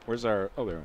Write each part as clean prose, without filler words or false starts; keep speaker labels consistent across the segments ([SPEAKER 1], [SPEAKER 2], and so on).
[SPEAKER 1] Where's our, oh, there.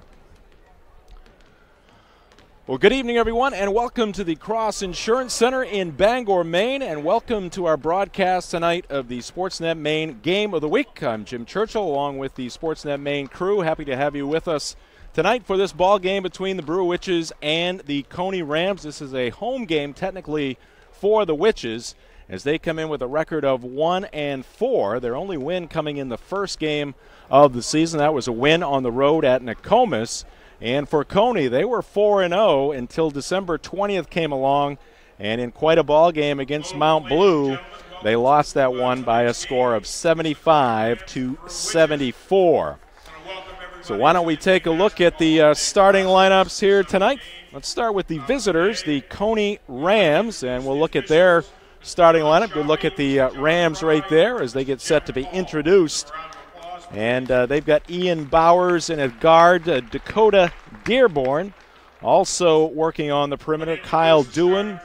[SPEAKER 1] Well, good evening, everyone, and welcome to the Cross Insurance Center in Bangor, Maine, and welcome to our broadcast tonight of the Sportsnet Maine Game of the Week. I'm Jim Churchill, along with the Sportsnet Maine crew. Happy to have you with us tonight for this ball game between the Brewer Witches and the Coney Rams. This is a home game, technically, for the Witches, as they come in with a record of 1-4. Their only win coming in the first game of the season. That was a win on the road at Nokomis. And for Coney, they were 4-0 until December 20th came along, and in quite a ball game against Mount Blue, they lost that one by a score of 75-74. So why don't we take a look at the starting lineups here tonight? Let's start with the visitors, the Coney Rams, and we'll look at their starting lineup. We'll look at the Rams right there as they get set to be introduced. And they've got Ian Bowers in a guard, Dakota Dearborn. Also working on the perimeter, Kyle Dewan,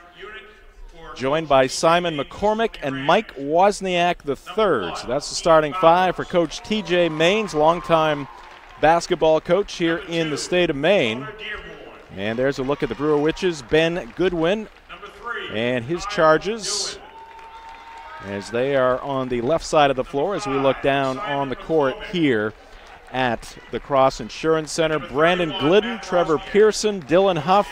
[SPEAKER 1] joined by Simon McCormick and Mike Wozniak III. So that's the starting five for Coach T.J. Maines, longtime basketball coach here in the state of Maine. And there's a look at the Brewer Witches, Ben Goodwin and his charges, as they are on the left side of the floor as we look down on the court here at the Cross Insurance Center. Brandon Glidden, Trevor Pearson, Dylan Huff,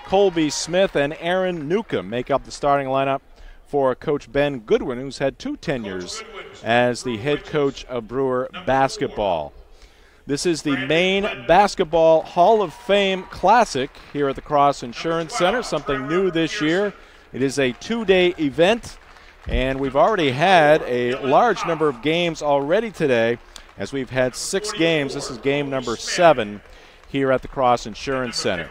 [SPEAKER 1] Colby Smith, and Aaron Newcomb make up the starting lineup for Coach Ben Goodwin, who's had 2 tenures as the head coach of Brewer basketball. This is the Maine Basketball Hall of Fame Classic here at the Cross Insurance Center, something new this year. It is a 2-day event. And we've already had a large number of games already today, as we've had 6 games. This is game number 7 here at the Cross Insurance Center.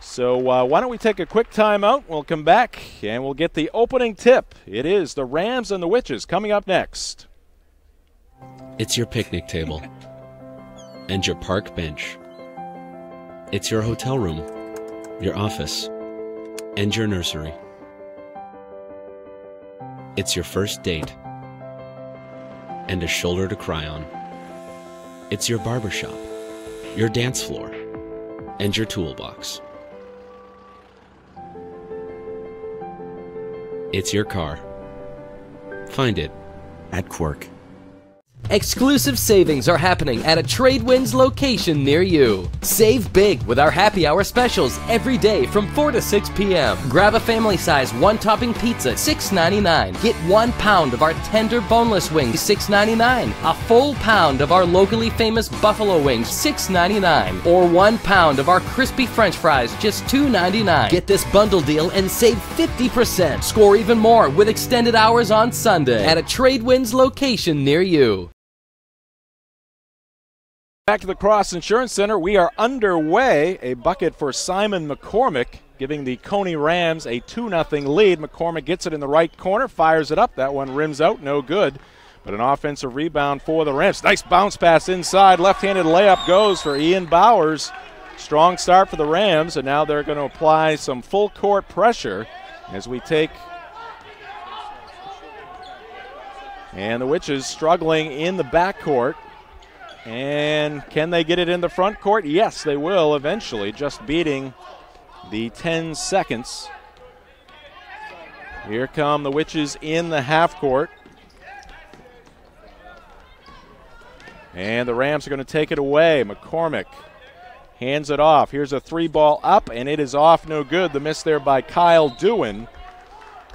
[SPEAKER 1] So why don't we take a quick timeout? We'll come back and we'll get the opening tip. It is the Rams and the Witches coming up next.
[SPEAKER 2] It's your picnic table and your park bench. It's your hotel room, your office, and your nursery. It's your first date and a shoulder to cry on. It's your barbershop, your dance floor, and your toolbox. It's your car. Find it at Quirk.
[SPEAKER 3] Exclusive savings are happening at a Tradewinds location near you. Save big with our happy hour specials every day from 4 to 6 p.m. Grab a family size 1-topping pizza, $6.99. Get 1 pound of our tender boneless wings, $6.99. A full pound of our locally famous buffalo wings, $6.99. Or 1 pound of our crispy french fries, just $2.99. Get this bundle deal and save 50%. Score even more with extended hours on Sunday at a Tradewinds location near you.
[SPEAKER 1] Back to the Cross Insurance Center. We are underway. A bucket for Simon McCormick, giving the Coney Rams a 2-0 lead. McCormick gets it in the right corner, fires it up. That one rims out, no good. But an offensive rebound for the Rams. Nice bounce pass inside. Left-handed layup goes for Ian Bowers. Strong start for the Rams, and now they're going to apply some full court pressure as we take. And the Witches struggling in the backcourt. And can they get it in the front court? Yes, they will eventually, just beating the 10 seconds. Here come the Witches in the half court. And the Rams are going to take it away. McCormick hands it off. Here's a 3-ball up, and it is off, no good. The miss there by Kyle Dewan,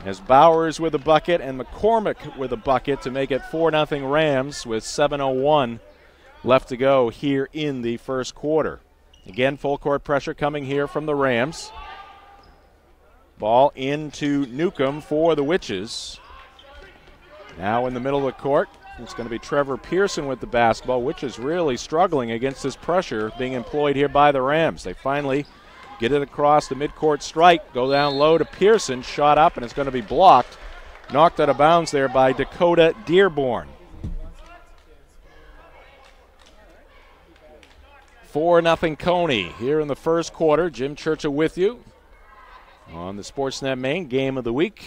[SPEAKER 1] as Bowers with a bucket and McCormick with a bucket to make it 4-0 Rams with 7:01 left to go here in the first quarter. Again, full court pressure coming here from the Rams. Ball into Newcomb for the Witches. Now in the middle of the court, it's going to be Trevor Pearson with the basketball. Witches really struggling against this pressure being employed here by the Rams. They finally get it across the midcourt strike, go down low to Pearson, shot up, and it's going to be blocked. Knocked out of bounds there by Dakota Dearborn. 4-0 Coney here in the first quarter. Jim Churchill with you on the Sportsnet Maine Game of the Week,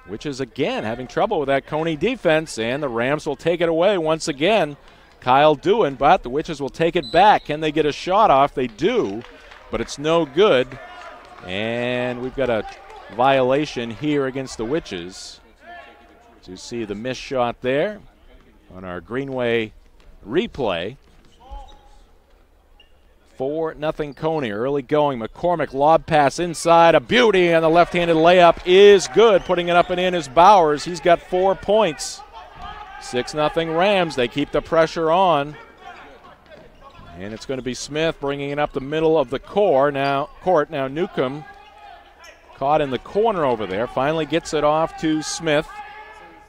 [SPEAKER 1] which is again having trouble with that Coney defense, and the Rams will take it away once again. Kyle Dewin, but the Witches will take it back. Can they get a shot off? They do, but it's no good. And we've got a violation here against the Witches. So you see the missed shot there on our Greenway replay. 4-0 Coney, early going. McCormick lob pass inside, a beauty, and the left-handed layup is good. Putting it up and in is Bowers. He's got 4 points. 6-0 Rams. They keep the pressure on. And it's going to be Smith bringing it up the middle of the court. Now Newcomb caught in the corner over there. Finally gets it off to Smith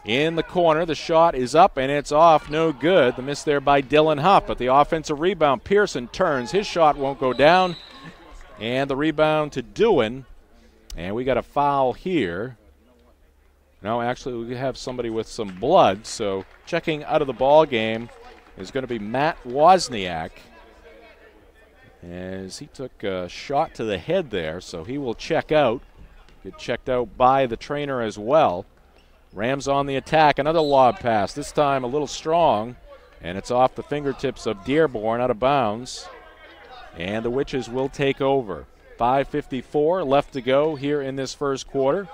[SPEAKER 1] in the corner. The shot is up and it's off. No good. The miss there by Dylan Huff. But the offensive rebound, Pearson turns. His shot won't go down. And the rebound to Dewin. And we got a foul here. No, actually, we have somebody with some blood. So checking out of the ball game is going to be Matt Wozniak, as he took a shot to the head there. So he will check out. Get checked out by the trainer as well. Rams on the attack. Another lob pass. This time a little strong. And it's off the fingertips of Dearborn, out of bounds. And the Witches will take over. 5:54 left to go here in this first quarter.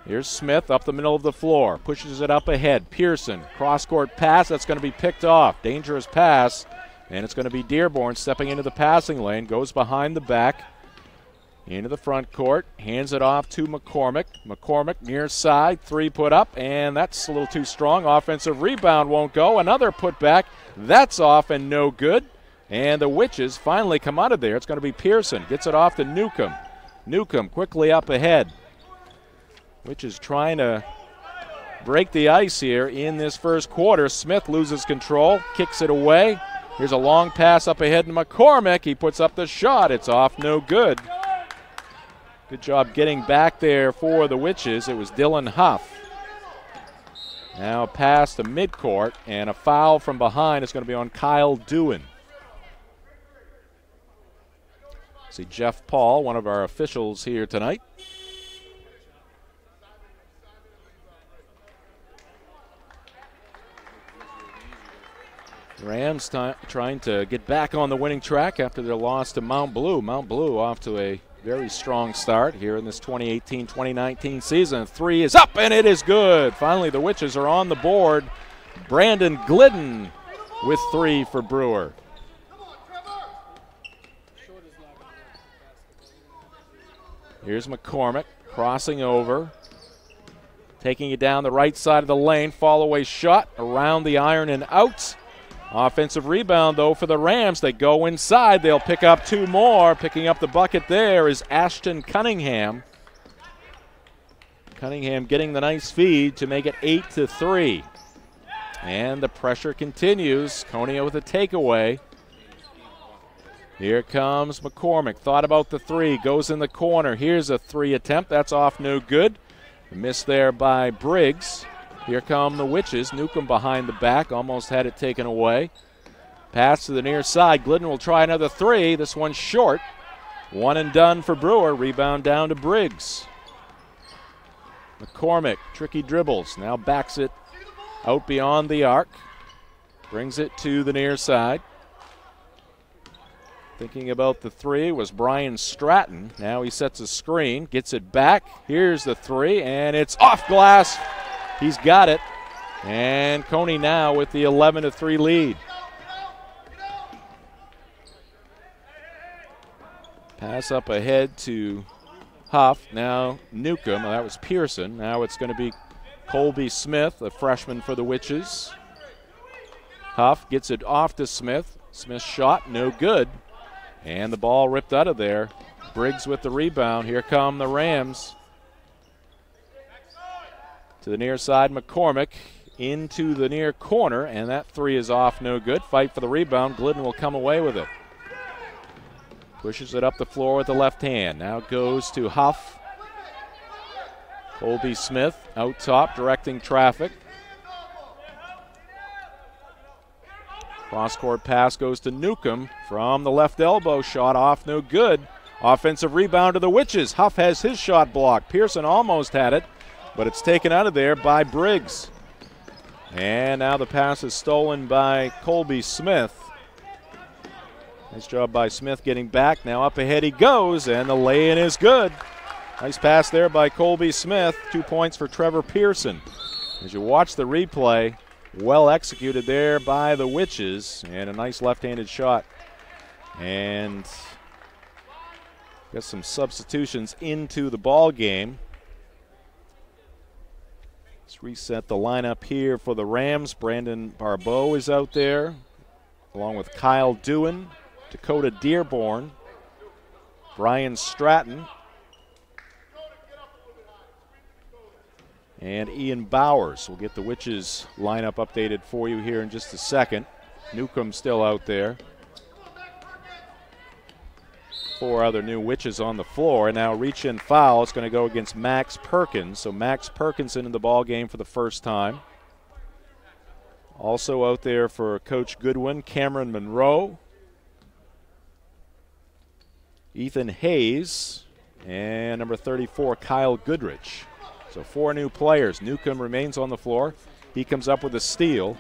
[SPEAKER 1] Here's Smith up the middle of the floor. Pushes it up ahead. Pearson, cross-court pass. That's going to be picked off. Dangerous pass. And it's going to be Dearborn stepping into the passing lane. Goes behind the back. Into the front court. Hands it off to McCormick. McCormick near side. 3 put up. And that's a little too strong. Offensive rebound won't go. Another put back. That's off and no good. And the Witches finally come out of there. It's going to be Pearson. Gets it off to Newcomb. Newcomb quickly up ahead. Witches trying to break the ice here in this first quarter. Smith loses control, kicks it away. Here's a long pass up ahead to McCormick. He puts up the shot. It's off, no good. Good job getting back there for the Witches. It was Dylan Huff. Now a pass to midcourt, and a foul from behind is going to be on Kyle Dewin. See Jeff Paul, one of our officials here tonight. Rams trying to get back on the winning track after their loss to Mount Blue. Mount Blue off to a very strong start here in this 2018-2019 season. 3 is up, and it is good. Finally, the Witches are on the board. Brandon Glidden with 3 for Brewer. Here's McCormick crossing over. Taking it down the right side of the lane. Fall away shot around the iron and out. Offensive rebound, though, for the Rams. They go inside. They'll pick up 2 more. Picking up the bucket there is Ashton Cunningham. Cunningham getting the nice feed to make it 8-3. And the pressure continues. Konya with a takeaway. Here comes McCormick. Thought about the 3. Goes in the corner. Here's a 3 attempt. That's off, no good. A miss there by Briggs. Here come the Witches. Newcomb behind the back. Almost had it taken away. Pass to the near side. Glidden will try another 3. This one's short. 1 and done for Brewer. Rebound down to Briggs. McCormick, tricky dribbles. Now backs it out beyond the arc. Brings it to the near side. Thinking about the 3 was Brian Stratton. Now he sets a screen. Gets it back. Here's the 3, and it's off glass. He's got it. And Coney now with the 11-3 lead. Pass up ahead to Huff. Now Newcomb. That was Pearson. Now it's going to be Colby Smith, a freshman for the Witches. Huff gets it off to Smith. Smith's shot, no good. And the ball ripped out of there. Briggs with the rebound. Here come the Rams. To the near side, McCormick into the near corner, and that 3 is off, no good. Fight for the rebound. Glidden will come away with it. Pushes it up the floor with the left hand. Now goes to Huff. Colby Smith out top, directing traffic. Cross-court pass goes to Newcomb from the left elbow. Shot off, no good. Offensive rebound to the Witches. Huff has his shot blocked. Pearson almost had it, but it's taken out of there by Briggs. And now the pass is stolen by Colby Smith. Nice job by Smith getting back. Now up ahead he goes, and the lay-in is good. Nice pass there by Colby Smith. 2 points for Trevor Pearson. As you watch the replay, well executed there by the Witches, and a nice left-handed shot. And got some substitutions into the ball game. Let's reset the lineup here for the Rams. Brandon Barbeau is out there, along with Kyle Dewan, Dakota Dearborn, Brian Stratton, and Ian Bowers. We'll get the Witches lineup updated for you here in just a second. Newcomb still out there. 4 other new Witches on the floor. Now reach-in foul. It's going to go against Max Perkins. So Max Perkins into the ball game for the first time. Also out there for Coach Goodwin, Cameron Monroe, Ethan Hayes, and number 34, Kyle Goodrich. So 4 new players. Newcomb remains on the floor. He comes up with a steal.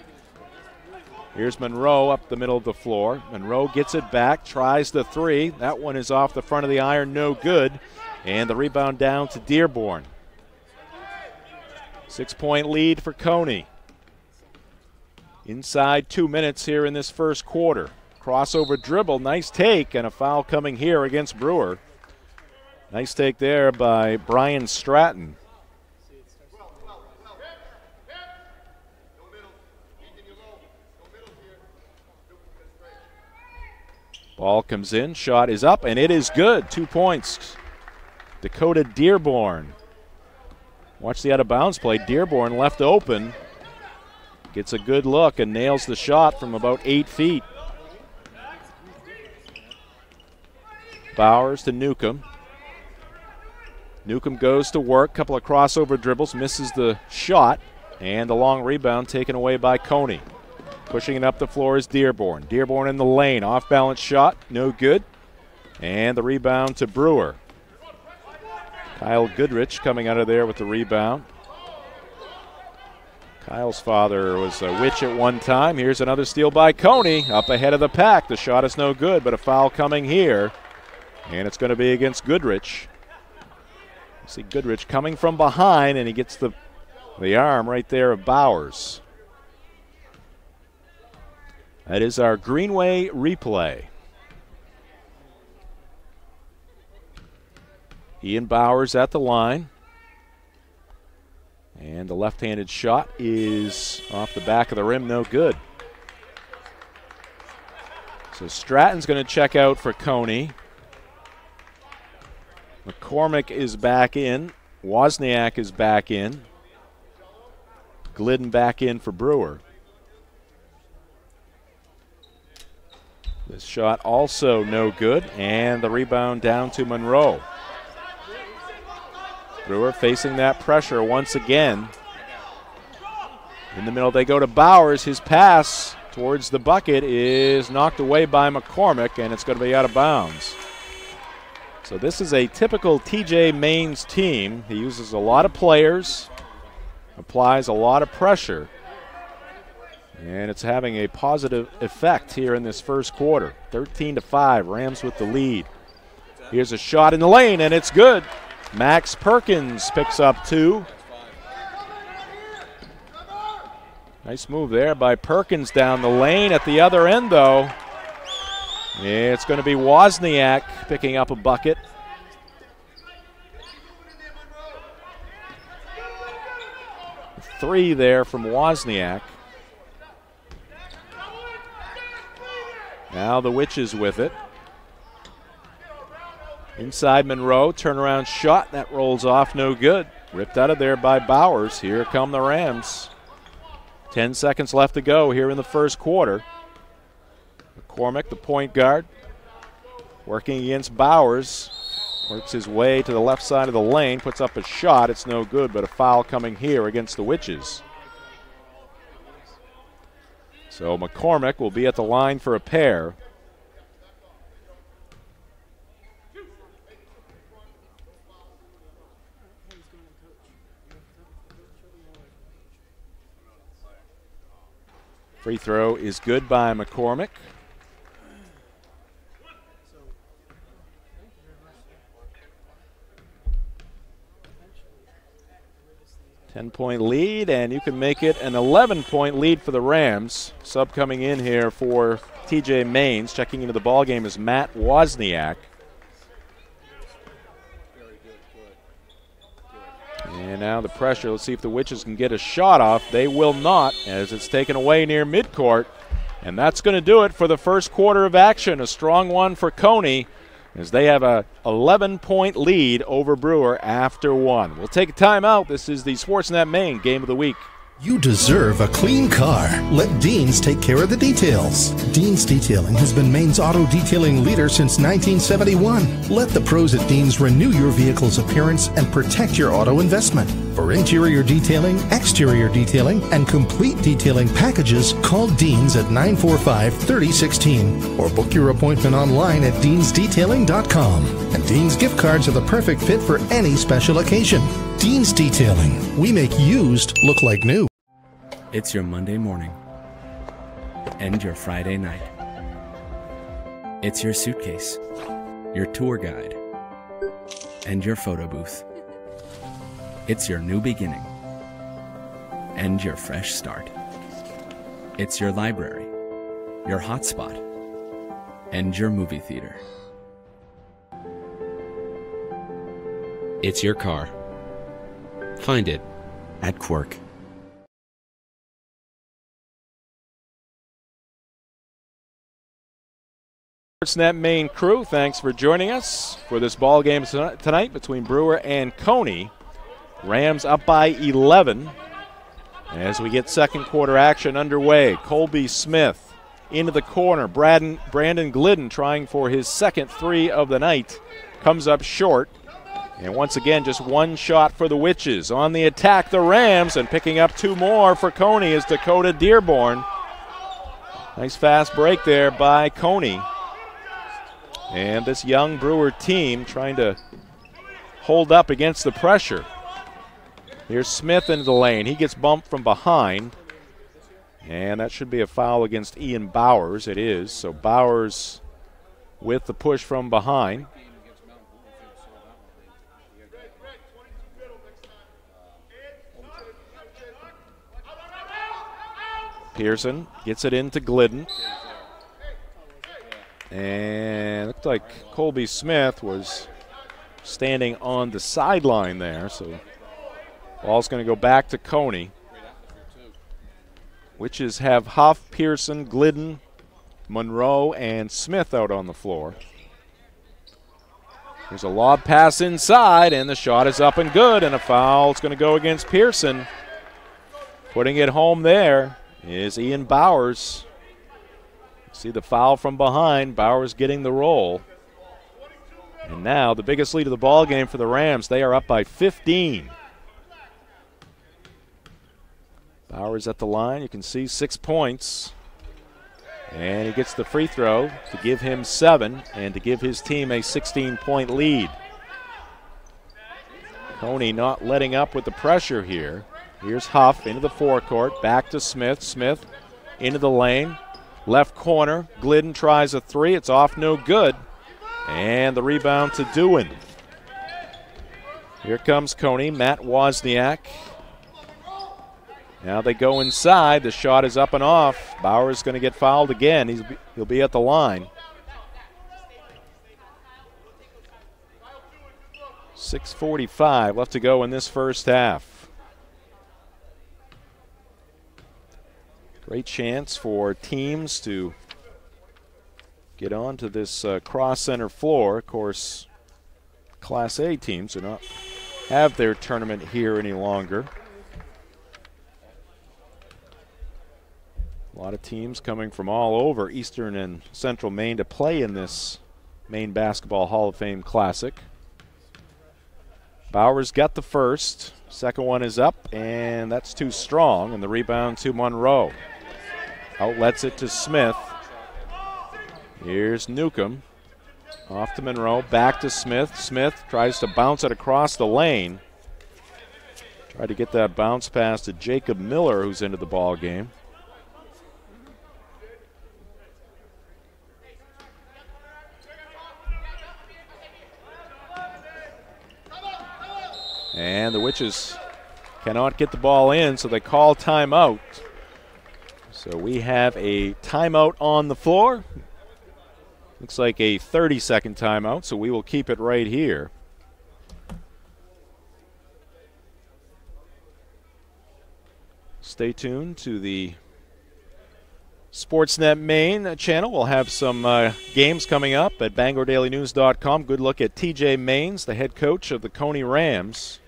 [SPEAKER 1] Here's Monroe up the middle of the floor. Monroe gets it back, tries the 3. That one is off the front of the iron, no good. And the rebound down to Dearborn. 6-point lead for Coney. Inside 2 minutes here in this first quarter. Crossover dribble, nice take, and a foul coming here against Brewer. Nice take there by Brian Stratton. Ball comes in, shot is up, and it is good. 2 points. Dakota Dearborn. Watch the out-of-bounds play. Dearborn left open. Gets a good look and nails the shot from about 8 feet. Bowers to Newcomb. Newcomb goes to work. Couple of crossover dribbles. Misses the shot. And the long rebound taken away by Coney. Pushing it up the floor is Dearborn. Dearborn in the lane. Off-balance shot. No good. And the rebound to Brewer. Kyle Goodrich coming out of there with the rebound. Kyle's father was a Witch at one time. Here's another steal by Coney. Up ahead of the pack. The shot is no good, but a foul coming here. And it's going to be against Goodrich. You see Goodrich coming from behind, and he gets the arm right there of Bowers. That is our Greenway replay. Ian Bowers at the line. And the left-handed shot is off the back of the rim, no good. So Stratton's going to check out for Coney. McCormick is back in. Wozniak is back in. Glidden back in for Brewer. This shot also no good, and the rebound down to Monroe. Brewer facing that pressure once again. In the middle they go to Bowers. His pass towards the bucket is knocked away by McCormick, and it's going to be out of bounds. So this is a typical TJ Maines team. He uses a lot of players, applies a lot of pressure, and it's having a positive effect here in this first quarter. 13-5, Rams with the lead. Here's a shot in the lane, and it's good. Max Perkins picks up 2. Nice move there by Perkins down the lane. At the other end, though, it's going to be Wozniak picking up a bucket. Three there from Wozniak. Now the Witches with it. Inside Monroe, turnaround shot. That rolls off, no good. Ripped out of there by Bowers. Here come the Rams. 10 seconds left to go here in the first quarter. McCormick, the point guard, working against Bowers. Works his way to the left side of the lane, puts up a shot. It's no good, but a foul coming here against the Witches. So McCormick will be at the line for a pair. Free throw is good by McCormick. Ten-point lead, and you can make it an 11-point lead for the Rams. Sub coming in here for TJ Maines. Checking into the ball game is Matt Wozniak. And now the pressure. Let's see if the Witches can get a shot off. They will not, as it's taken away near midcourt. And that's going to do it for the first quarter of action. A strong one for Coney, as they have a 11-point lead over Brewer after one. We'll take a timeout. This is the Sportsnet Maine Game of the Week.
[SPEAKER 4] You deserve a clean car. Let Deans take care of the details. Deans Detailing has been Maine's auto detailing leader since 1971. Let the pros at Deans renew your vehicle's appearance and protect your auto investment. For interior detailing, exterior detailing, and complete detailing packages, call Deans at 945-3016 or book your appointment online at deansdetailing.com. And Deans gift cards are the perfect fit for any special occasion. Deans Detailing. We make used look like new.
[SPEAKER 2] It's your Monday morning and your Friday night. It's your suitcase, your tour guide, and your photo booth. It's your new beginning and your fresh start. It's your library, your hotspot, and your movie theater. It's your car. Find it at Quirk.
[SPEAKER 1] Sportsnet Maine crew, thanks for joining us for this ball game tonight between Brewer and Coney. Rams up by 11 as we get second quarter action underway. Colby Smith into the corner. Brandon Glidden trying for his second three of the night. Comes up short. And once again, just one shot for the Witches. On the attack, the Rams, and picking up two more for Coney is Dakota Dearborn. Nice fast break there by Coney. And this young Brewer team trying to hold up against the pressure. Here's Smith into the lane. He gets bumped from behind. And that should be a foul against Ian Bowers. It is. So Bowers with the push from behind. Pearson gets it into Glidden. And it looked like Colby Smith was standing on the sideline there. So ball's going to go back to Coney. Witches have Huff, Pearson, Glidden, Monroe, and Smith out on the floor. There's a lob pass inside, and the shot is up and good, and a foul is going to go against Pearson. Putting it home there is Ian Bowers. See the foul from behind. Bowers getting the roll. And now the biggest lead of the ball game for the Rams. They are up by 15. Bowers at the line. You can see 6 points. And he gets the free throw to give him 7 and to give his team a 16-point lead. Coney not letting up with the pressure here. Here's Huff into the forecourt. Back to Smith. Smith into the lane. Left corner. Glidden tries a three. It's off, no good. And the rebound to Dewan. Here comes Coney. Matt Wozniak. Now they go inside. The shot is up and off. Bowers going to get fouled again. He'll be at the line. 6:45 left to go in this first half. Great chance for teams to get onto this cross center floor. Of course, Class A teams do not have their tournament here any longer. A lot of teams coming from all over Eastern and Central Maine to play in this Maine Basketball Hall of Fame Classic. Bowers got the first. Second one is up, and that's too strong, and the rebound to Monroe. Outlets it to Smith. Here's Newcomb. Off to Monroe, back to Smith. Smith tries to bounce it across the lane. Tried to get that bounce pass to Jacob Miller, who's into the ball game. And the Witches cannot get the ball in, so they call timeout. So we have a timeout on the floor. Looks like a 30-second timeout, so we will keep it right here. Stay tuned to the Sportsnet Maine channel. We'll have some games coming up at BangorDailyNews.com. Good look at TJ Maines, the head coach of the Coney Rams.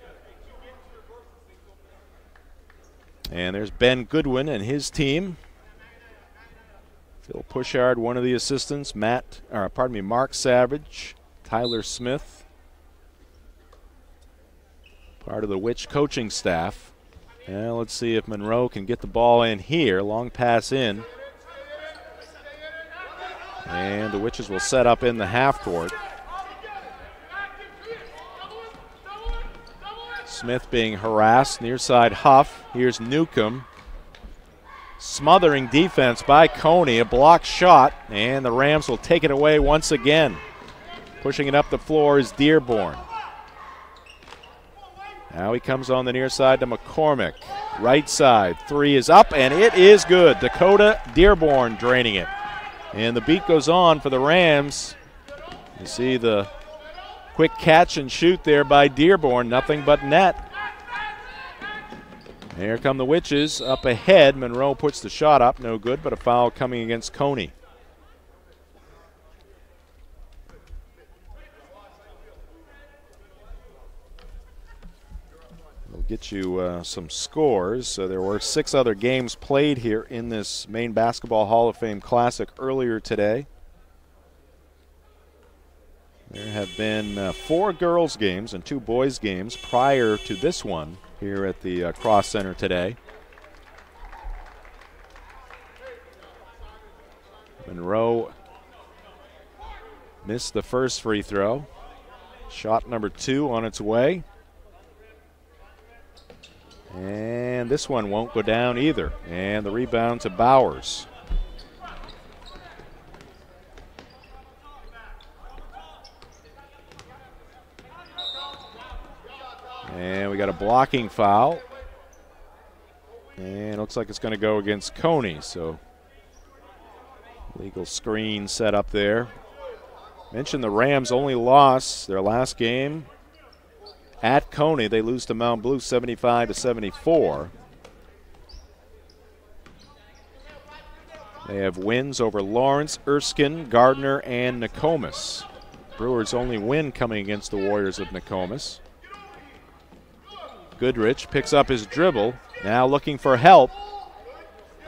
[SPEAKER 1] And there's Ben Goodwin and his team. Phil Pushard, one of the assistants. Mark Savage, Tyler Smith, part of the Witch coaching staff. Now let's see if Monroe can get the ball in here. Long pass in. And the Witches will set up in the half court. Smith being harassed, near side Huff. Here's Newcomb. Smothering defense by Coney, a blocked shot, and the Rams will take it away once again. Pushing it up the floor is Dearborn. Now he comes on the near side to McCormick. Right side, three is up, and it is good. Dakota Dearborn draining it. And the beat goes on for the Rams. You see the quick catch and shoot there by Dearborn, nothing but net. Here come the Witches up ahead. Monroe puts the shot up, no good, but a foul coming against Coney. We'll get you some scores. So there were 6 other games played here in this Maine Basketball Hall of Fame Classic earlier today. There have been 4 girls games and 2 boys games prior to this one here at the Cross Center today. Monroe missed the first free throw. Shot number 2 on its way. And this one won't go down either. And the rebound to Bowers. And we got a blocking foul. And it looks like it's going to go against Coney. So legal screen set up there. Mentioned the Rams only lost their last game at Coney. They lose to Mount Blue 75-74. They have wins over Lawrence, Erskine, Gardner, and Nokomis. Brewers' only win coming against the Warriors of Nokomis. Goodrich picks up his dribble, now looking for help.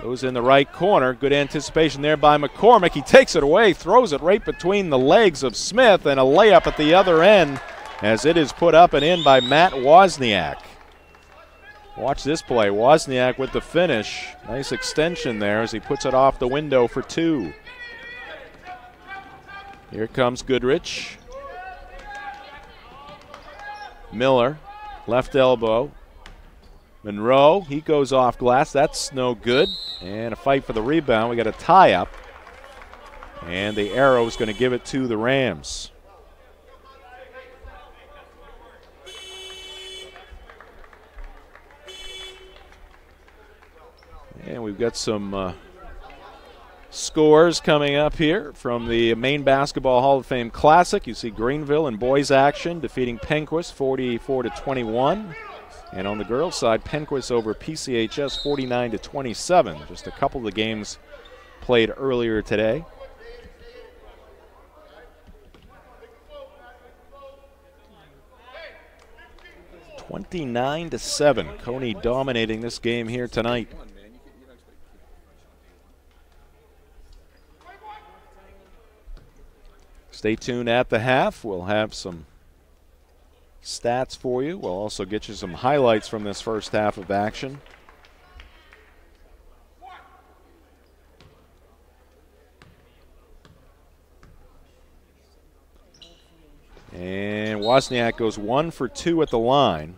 [SPEAKER 1] Goes in the right corner. Good anticipation there by McCormick. He takes it away, throws it right between the legs of Smith, and a layup at the other end as it is put up and in by Matt Wozniak. Watch this play. Wozniak with the finish. Nice extension there as he puts it off the window for 2. Here comes Goodrich. Miller, left elbow. Monroe, he goes off glass. That's no good. And a fight for the rebound. We got a tie-up. And the arrow is going to give it to the Rams. And we've got some scores coming up here from the Maine Basketball Hall of Fame Classic. You see Greenville in boys action defeating Penquist 44-21. And on the girls' side, Penquist over PCHS 49-27. Just a couple of the games played earlier today. (29-7). Coney dominating this game here tonight. Stay tuned at the half. We'll have some stats for you. We'll also get you some highlights from this first half of action. And Wozniak goes 1 for 2 at the line.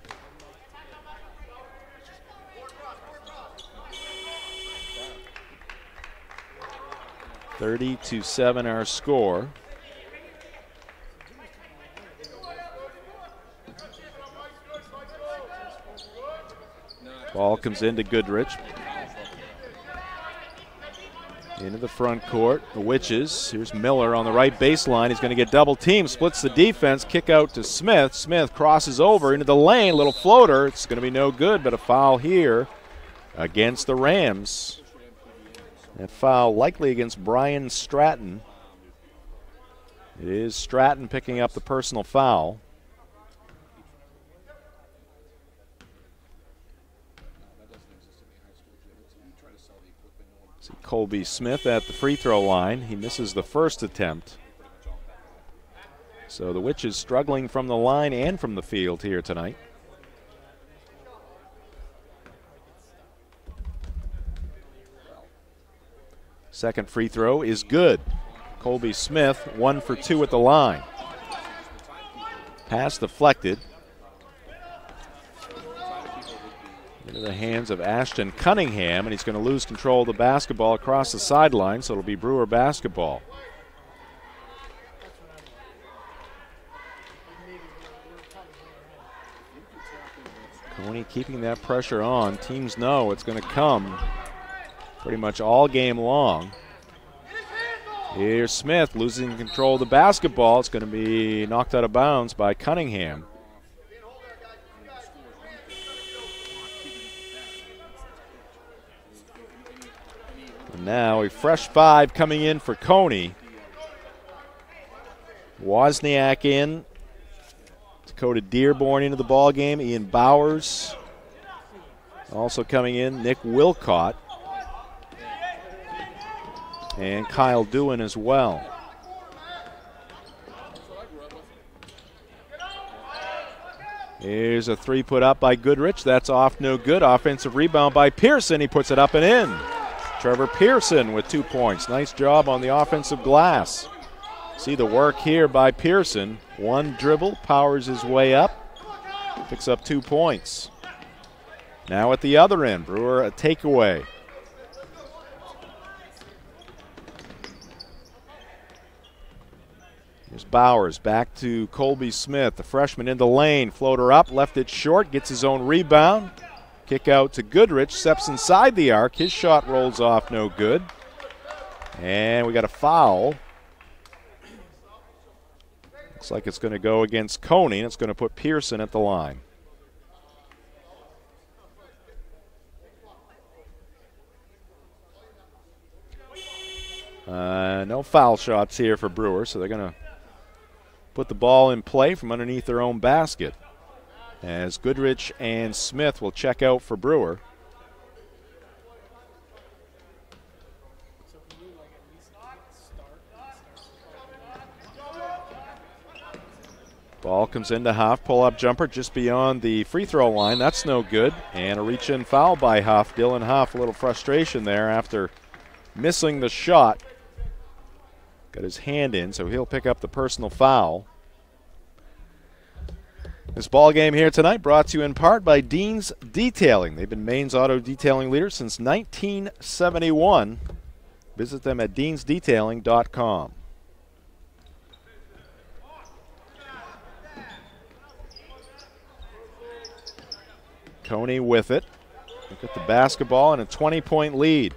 [SPEAKER 1] (30-7) our score. Ball comes into Goodrich. Into the front court, the Witches. Here's Miller on the right baseline. He's going to get double teamed, splits the defense, kick out to Smith. Smith crosses over into the lane, little floater. It's going to be no good, but a foul here against the Rams. That foul likely against Brian Stratton. It is Stratton picking up the personal foul. See Colby Smith at the free throw line. He misses the first attempt. So the Witches struggling from the line and from the field here tonight. Second free throw is good. Colby Smith 1 for 2 at the line. Pass deflected. Into the hands of Ashton Cunningham, and he's going to lose control of the basketball across the sideline, so it'll be Brewer basketball. Coney keeping that pressure on. Teams know it's going to come pretty much all game long. Here's Smith losing control of the basketball. It's going to be knocked out of bounds by Cunningham. And now a fresh 5 coming in for Coney. Wozniak in. Dakota Dearborn into the ball game. Ian Bowers also coming in. Nick Wilcott. And Kyle Doohan as well. Here's a 3 put up by Goodrich. That's off, no good. Offensive rebound by Pearson. He puts it up and in. Trevor Pearson with 2 points. Nice job on the offensive glass. See the work here by Pearson. One dribble, powers his way up, picks up 2 points. Now at the other end, Brewer a takeaway. Here's Bowers back to Colby Smith, the freshman in the lane. Floater up, left it short, gets his own rebound. Kick out to Goodrich, steps inside the arc. His shot rolls off, no good. And we got a foul. Looks like it's going to go against Coney, and it's going to put Pearson at the line. No foul shots here for Brewer, so they're going to put the ball in play from underneath their own basket, as Goodrich and Smith will check out for Brewer. Ball comes into Huff, pull-up jumper just beyond the free throw line. That's no good. And a reach-in foul by Huff. Dylan Huff, a little frustration there after missing the shot. Got his hand in, so he'll pick up the personal foul. This ball game here tonight brought to you in part by Dean's Detailing. They've been Maine's auto detailing leader since 1971. Visit them at deansdetailing.com. Coney with it. Look at the basketball and a 20-point lead.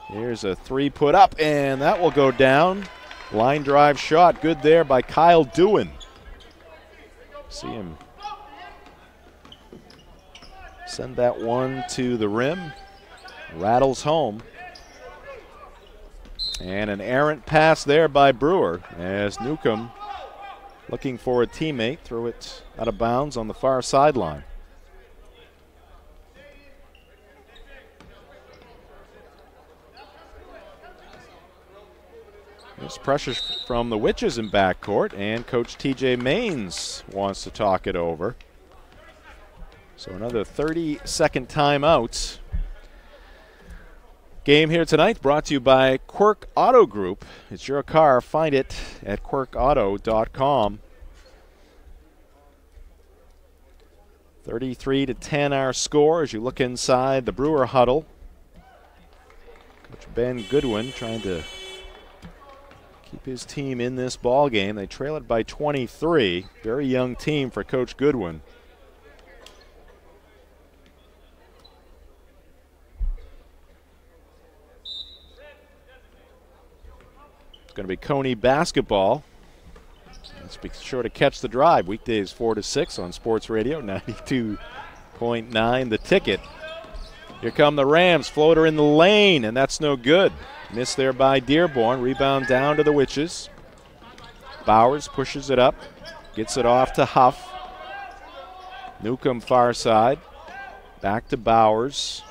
[SPEAKER 1] Here's a 3 put up, and that will go down. Line drive shot, good there by Kyle Doohan. See him send that one to the rim. Rattles home. And an errant pass there by Brewer as Newcomb, looking for a teammate, threw it out of bounds on the far sideline. There's pressure from the Witches in backcourt, and Coach TJ Maines wants to talk it over. So another 30-second timeout. Game here tonight brought to you by Quirk Auto Group. It's your car. Find it at quirkauto.com. 33-10 our score as you look inside the Brewer huddle. Coach Ben Goodwin trying to keep his team in this ball game. They trail it by 23. Very young team for Coach Goodwin. It's going to be Coney basketball. Let's be sure to catch the drive. Weekdays 4 to 6 on Sports Radio, 92.9 The Ticket. Here come the Rams. Floater in the lane, and that's no good. Missed there by Dearborn. Rebound down to the Witches. Bowers pushes it up. Gets it off to Huff. Newcomb far side. Back to Bowers.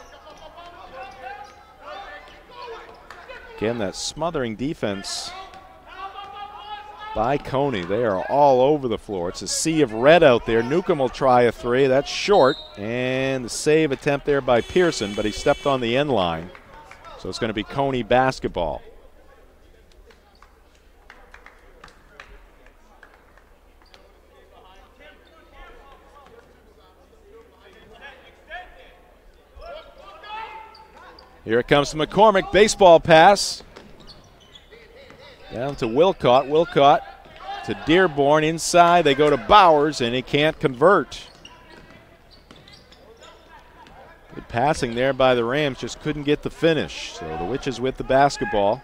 [SPEAKER 1] Again, that smothering defense by Coney. They are all over the floor. It's a sea of red out there. Newcomb will try a three. That's short. And the save attempt there by Pearson, but he stepped on the end line. So it's going to be Coney basketball. Here it comes to McCormick. Baseball pass. Down to Wilcott. Wilcott to Dearborn. Inside they go to Bowers, and he can't convert. Good passing there by the Rams. Just couldn't get the finish. So the Witches with the basketball.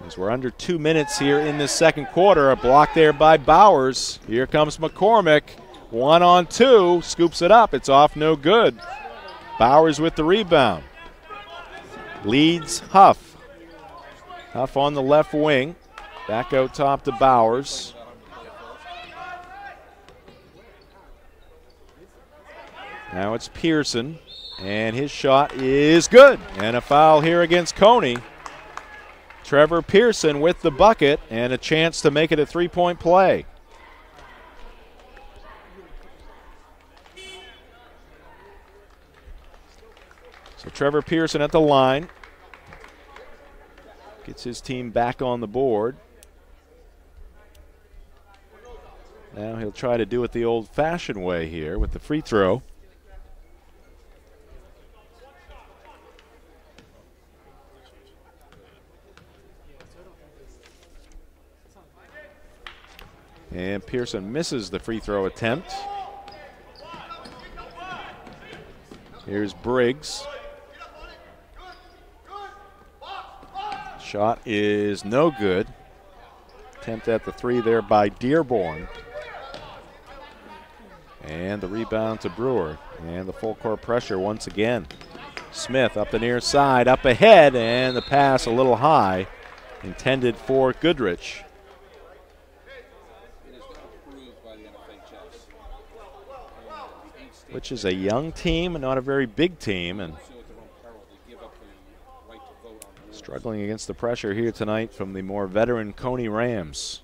[SPEAKER 1] As we're under 2 minutes here in this second quarter. A block there by Bowers. Here comes McCormick. 1-on-2. Scoops it up. It's off, no good. Bowers with the rebound. Leads Huff. Huff on the left wing. Back out top to Bowers. Now it's Pearson, and his shot is good. And a foul here against Coney. Trevor Pearson with the bucket and a chance to make it a three-point play. So Trevor Pearson at the line. Gets his team back on the board. Now he'll try to do it the old-fashioned way here with the free throw. And Pearson misses the free throw attempt. Here's Briggs. Shot is no good. Attempt at the three there by Dearborn. And the rebound to Brewer. And the full court pressure once again. Smith up the near side, up ahead, and the pass a little high. Intended for Goodrich. Which is a young team and not a very big team. And struggling against the pressure here tonight from the more veteran Coney Rams.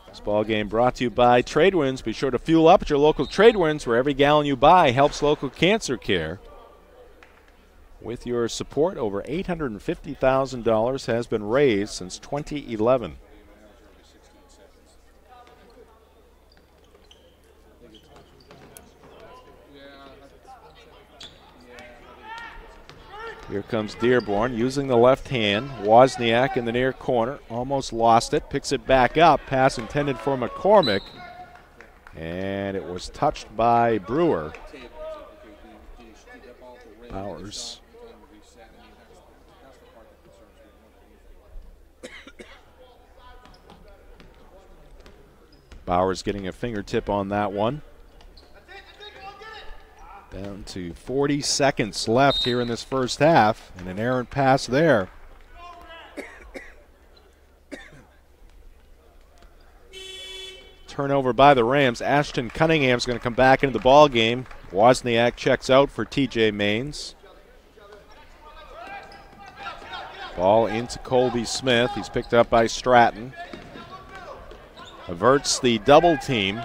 [SPEAKER 1] This ball game brought to you by Tradewinds. Be sure to fuel up at your local Tradewinds, where every gallon you buy helps local cancer care. With your support, over $850,000 has been raised since 2011. Here comes Dearborn using the left hand. Wozniak in the near corner. Almost lost it. Picks it back up. Pass intended for McCormick. And it was touched by Brewer. Bowers. Bowers getting a fingertip on that one. Down to 40 seconds left here in this first half, and an errant pass there. Turnover by the Rams. Ashton Cunningham's going to come back into the ball game. Wozniak checks out for TJ Maines. Ball into Colby Smith. He's picked up by Stratton. Averts the double team.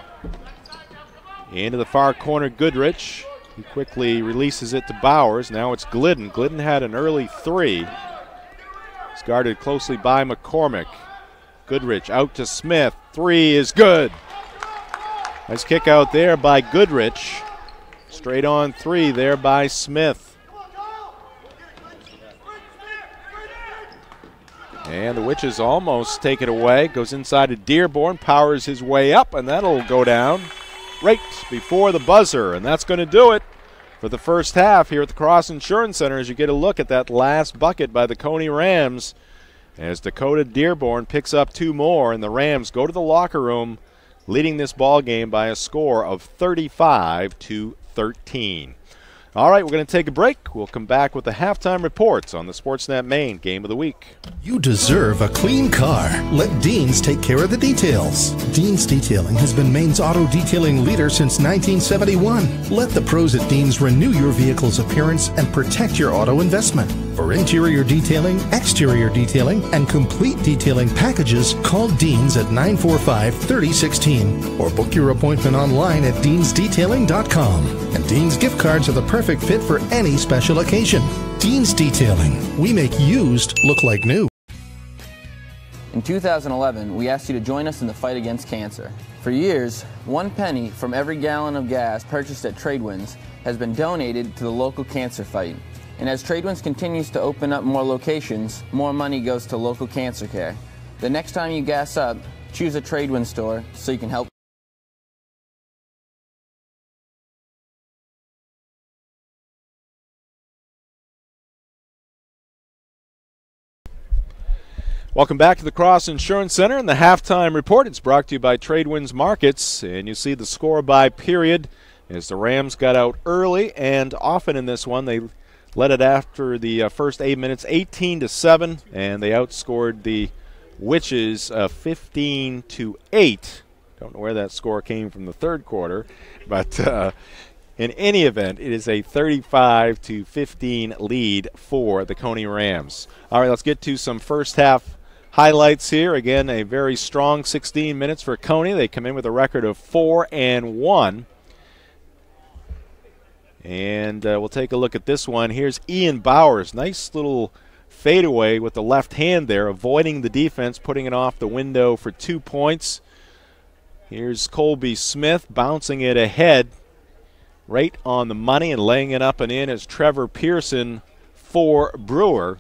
[SPEAKER 1] Into the far corner, Goodrich. He quickly releases it to Bowers. Now it's Glidden. Glidden had an early three. He's guarded closely by McCormick. Goodrich out to Smith. Three is good. Nice kick out there by Goodrich. Straight on three there by Smith. And the Witches almost take it away. Goes inside to Dearborn. Powers his way up, and that'll go down right before the buzzer, and that's going to do it. for the first half here at the Cross Insurance Center as you get a look at that last bucket by the Coney Rams as Dakota Dearborn picks up 2 more, and the Rams go to the locker room leading this ball game by a score of 35-13. All right, we're going to take a break. We'll come back with the halftime reports on the Sportsnet Maine Game of the Week.
[SPEAKER 4] You deserve a clean car. Let Dean's take care of the details. Dean's Detailing has been Maine's auto detailing leader since 1971. Let the pros at Dean's renew your vehicle's appearance and protect your auto investment. For interior detailing, exterior detailing, and complete detailing packages, call Dean's at 945-3016 or book your appointment online at deansdetailing.com. And Dean's gift cards are the perfect fit for any special occasion. Dean's Detailing. We make used look like new.
[SPEAKER 5] In 2011, we asked you to join us in the fight against cancer. For years, 1 penny from every gallon of gas purchased at Tradewinds has been donated to the local cancer fight. And as Tradewinds continues to open up more locations, more money goes to local cancer care. The next time you gas up, choose a Tradewinds store so you can help.
[SPEAKER 1] Welcome back to the Cross Insurance Center and the halftime report. It's brought to you by Tradewinds Markets, and you see the score by period as the Rams got out early, and often in this one they led it after the first 8 minutes, 18-7, and they outscored the Witches 15-8. Don't know where that score came from the third quarter, but in any event, it is a 35-15 lead for the Coney Rams. All right, let's get to some first half highlights here. Again, a very strong 16 minutes for Coney. They come in with a record of 4-1. And we'll take a look at this one. Here's Ian Bowers. Nice little fadeaway with the left hand there, avoiding the defense, putting it off the window for 2 points. Here's Colby Smith bouncing it ahead right on the money and laying it up and in as Trevor Pearson for Brewer.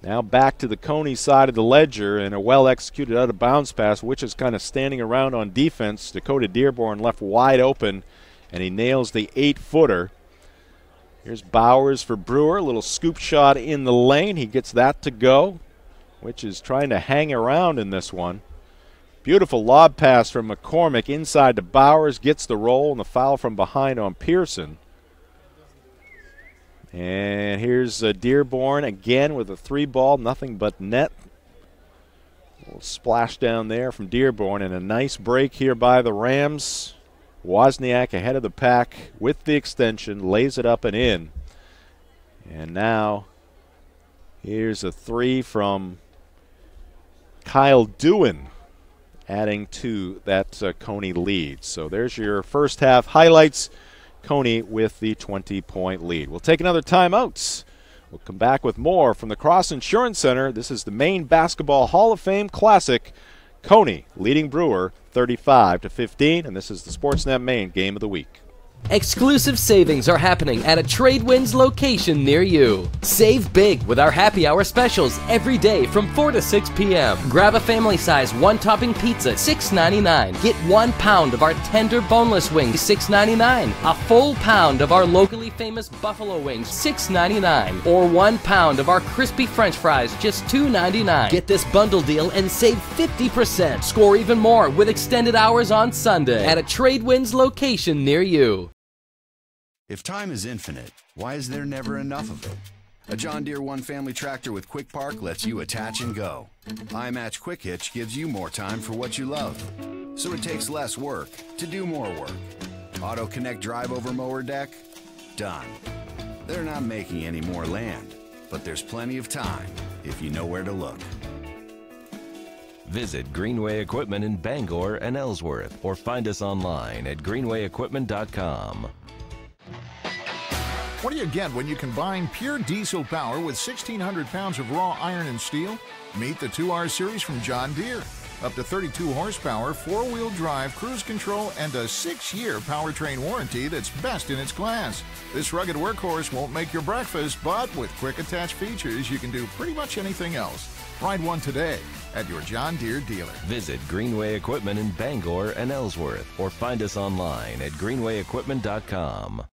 [SPEAKER 1] Now back to the Coney side of the ledger and a well-executed out-of-bounds pass, which is kind of standing around on defense. Dakota Dearborn left wide open, and he nails the 8-footer. Here's Bowers for Brewer, a little scoop shot in the lane. He gets that to go, which is trying to hang around in this one. Beautiful lob pass from McCormick inside to Bowers, gets the roll and the foul from behind on Pearson. And here's Dearborn again with a 3-ball, nothing but net. A little splash down there from Dearborn, and a nice break here by the Rams. Wozniak ahead of the pack with the extension, lays it up and in. And now here's a 3 from Kyle Dewan, adding to that Coney lead. So there's your first half highlights. Coney with the 20-point lead. We'll take another timeout. We'll come back with more from the Cross Insurance Center. This is the Maine Basketball Hall of Fame Classic. Coney leading Brewer 35-15, and this is the Sportsnet Maine Game of the Week.
[SPEAKER 3] Exclusive savings are happening at a Tradewinds location near you. Save big with our happy hour specials every day from 4 to 6 p.m. Grab a family size 1-topping pizza, $6.99. Get 1 pound of our tender boneless wings, $6.99. A full pound of our locally famous buffalo wings, $6.99. Or 1 pound of our crispy french fries, just $2.99. Get this bundle deal and save 50%. Score even more with extended hours on Sunday at a Tradewinds location near you.
[SPEAKER 6] If time is infinite, why is there never enough of it? A John Deere One Family tractor with Quick Park lets you attach and go. iMatch Quick Hitch gives you more time for what you love, so it takes less work to do more work. Auto Connect drive over mower deck? Done. They're not making any more land, but there's plenty of time if you know where to look.
[SPEAKER 7] Visit Greenway Equipment in Bangor and Ellsworth, or find us online at greenwayequipment.com.
[SPEAKER 8] What do you get when you combine pure diesel power with 1,600 pounds of raw iron and steel? Meet the 2R series from John Deere. Up to 32 horsepower, 4-wheel drive, cruise control, and a 6-year powertrain warranty that's best in its class. This rugged workhorse won't make your breakfast, but with quick attach features, you can do pretty much anything else. Ride one today at your John Deere dealer.
[SPEAKER 7] Visit Greenway Equipment in Bangor and Ellsworth, or find us online at greenwayequipment.com.